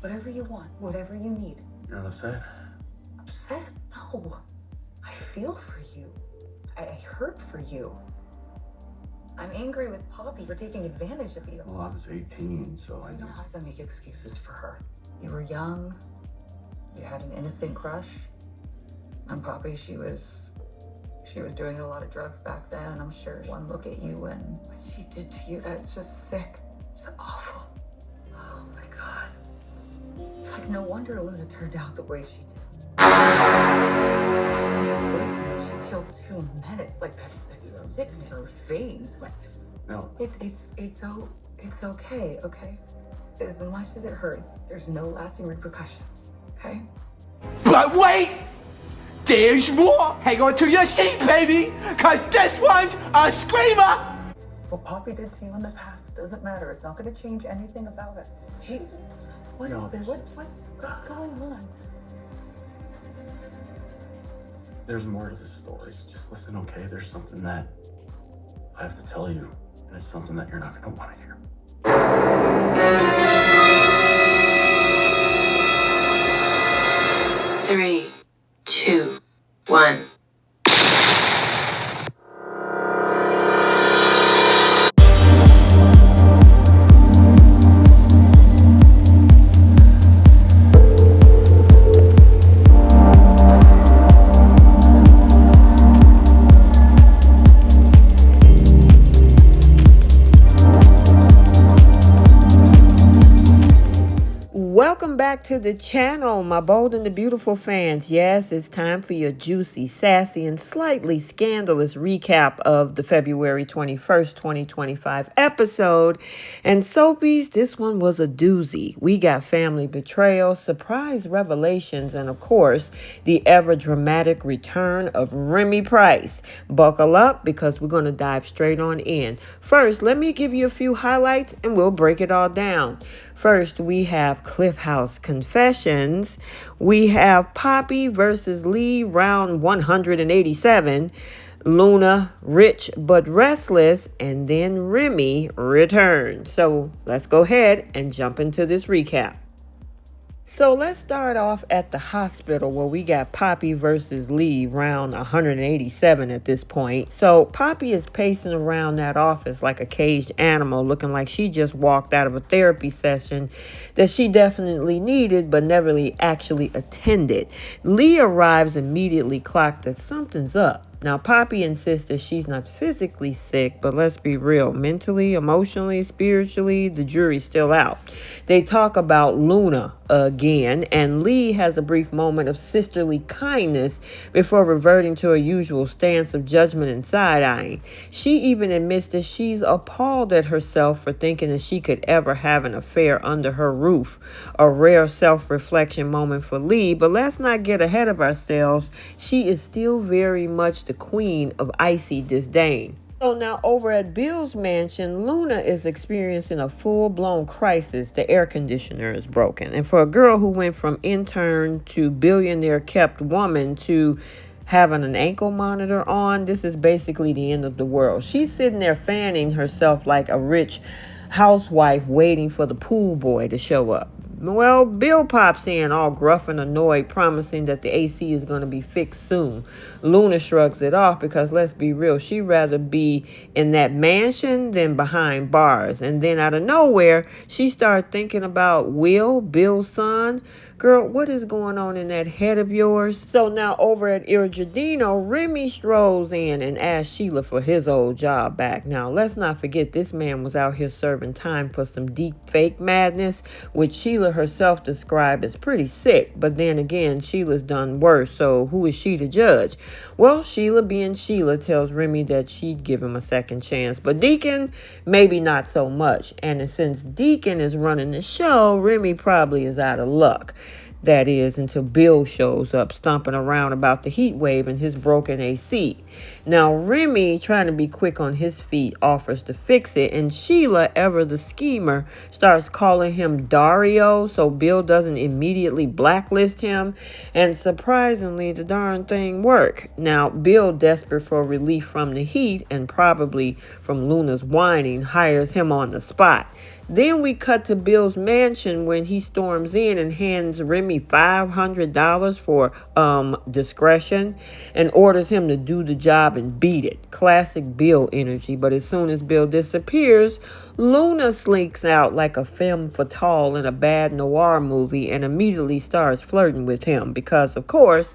Whatever you want, whatever you need. You're not upset? Upset? No. I feel for you. I hurt for you. I'm angry with Poppy for taking advantage of you. Well, I was 18, so I You knew. don't have to make excuses for her. You were young. You had an innocent crush. On Poppy, she was doing a lot of drugs back then, and I'm sure one look at you and what she did to you, that's just sick. It's awful. Oh my God. It's like no wonder Luna turned out the way she did. She killed 2 men. It's like that's sick in her veins, but No. it's okay, okay? As much as it hurts, there's no lasting repercussions, okay? But wait! There's more! Hang on to your seat, baby! Cause this one's a screamer! What Poppy did to you in the past doesn't matter. It's not gonna change anything about it. What No, is it? What's going on? There's more to this story. Just listen, okay? There's something that I have to tell you, and it's something that you're not gonna want to hear. 3, 2, 1. Welcome back to the channel, my bold and the beautiful fans. Yes, it's time for your juicy, sassy, and slightly scandalous recap of the February 21st, 2025 episode. And Soapies, this one was a doozy. We got family betrayal, surprise revelations, and of course, the ever dramatic return of Remy Price. Buckle up because we're going to dive straight on in. First, let me give you a few highlights and we'll break it all down. First, we have Cliff House Confessions. We have Poppy versus Lee, round 187. Luna, rich but restless. And then Remy returns. So let's go ahead and jump into this recap. So let's start off at the hospital where we got Poppy versus Lee, round 187 at this point. So Poppy is pacing around that office like a caged animal, looking like she just walked out of a therapy session that she definitely needed but never really actually attended. Lee arrives immediately clocked that something's up. Now, Poppy insists that she's not physically sick, but let's be real. Mentally, emotionally, spiritually, the jury's still out. They talk about Luna again, and Lee has a brief moment of sisterly kindness before reverting to her usual stance of judgment and side-eyeing. She even admits that she's appalled at herself for thinking that she could ever have an affair under her roof. A rare self-reflection moment for Lee, but let's not get ahead of ourselves. She is still very much the queen of icy disdain. So now over at Bill's mansion, Luna is experiencing a full-blown crisis. The air conditioner is broken. And for a girl who went from intern to billionaire-kept woman to having an ankle monitor on, this is basically the end of the world. She's sitting there fanning herself like a rich housewife waiting for the pool boy to show up. Well, Bill pops in all gruff and annoyed, promising that the AC is going to be fixed soon. Luna shrugs it off because, let's be real, she'd rather be in that mansion than behind bars. And then out of nowhere, she started thinking about Will, Bill's son. Girl, what is going on in that head of yours? So now over at Il Giardino, Remy strolls in and asks Sheila for his old job back. Now, let's not forget this man was out here serving time for some deep fake madness, which Sheila herself described as pretty sick. But then again, Sheila's done worse, so who is she to judge? Well, Sheila being Sheila tells Remy that she'd give him a second chance. But Deacon, maybe not so much. And since Deacon is running the show, Remy probably is out of luck. That is, until Bill shows up stomping around about the heat wave and his broken AC. Now, Remy, trying to be quick on his feet, offers to fix it, and Sheila, ever the schemer, starts calling him Dario so Bill doesn't immediately blacklist him, and surprisingly, the darn thing worked. Now, Bill, desperate for relief from the heat and probably from Luna's whining, hires him on the spot. Then we cut to Bill's mansion when he storms in and hands Remy $500 for discretion and orders him to do the job and beat it. Classic Bill energy. But as soon as Bill disappears, Luna slinks out like a femme fatale in a bad noir movie and immediately starts flirting with him because, of course,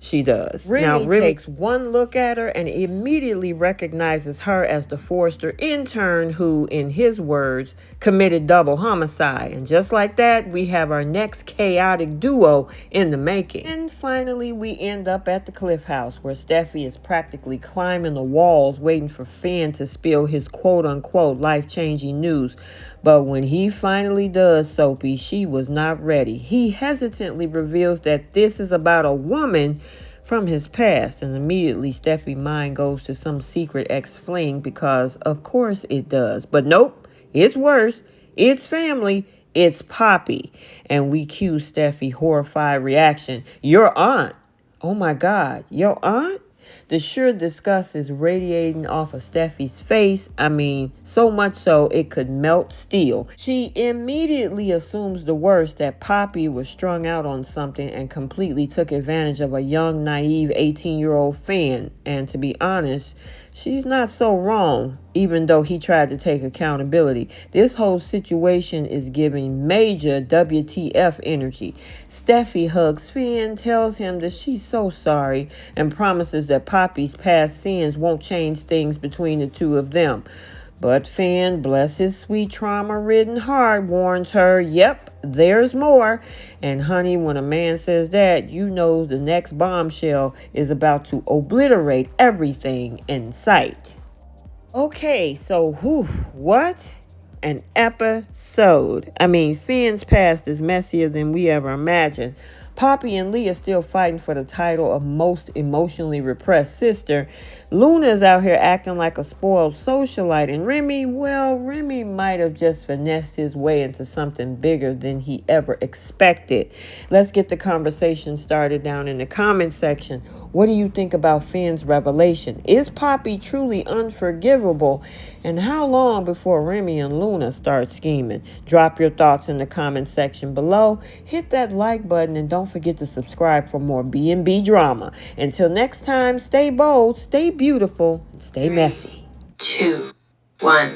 she does. Remy takes one look at her and immediately recognizes her as the Forrester intern who, in his words, committed double homicide. And just like that, we have our next chaotic duo in the making. And finally, we end up at the Cliff House where Steffy is practically climbing the walls waiting for Finn to spill his quote-unquote life-changing news. But when he finally does, Soapy, she was not ready. He hesitantly reveals that this is about a woman from his past, and immediately Steffi's mind goes to some secret ex-fling because, of course, it does. But nope, it's worse. It's family. It's Poppy. And we cue Steffi's horrified reaction. Your aunt. Oh my God, your aunt? The sheer disgust is radiating off of Steffi's face. I mean, so much so it could melt steel. She immediately assumes the worst, that Poppy was strung out on something and completely took advantage of a young, naive 18-year-old fan. And to be honest, she's not so wrong, even though he tried to take accountability. This whole situation is giving major WTF energy. Steffi hugs Finn, tells him that she's so sorry, and promises that Poppy's past sins won't change things between the two of them. But Finn, bless his sweet trauma-ridden heart, warns her, yep, there's more. And honey, when a man says that, you know the next bombshell is about to obliterate everything in sight. Okay, so what? An episode. I mean, Finn's past is messier than we ever imagined. Poppy and Lee are still fighting for the title of most emotionally repressed sister. Luna's out here acting like a spoiled socialite. And Remy might have just finessed his way into something bigger than he ever expected. Let's get the conversation started down in the comment section. What do you think about Finn's revelation? Is Poppy truly unforgivable? And how long before Remy and Luna start scheming? Drop your thoughts in the comment section below. Hit that like button and don't forget to subscribe for more B&B drama. Until next time, stay bold, stay beautiful, and stay messy. 2, 1.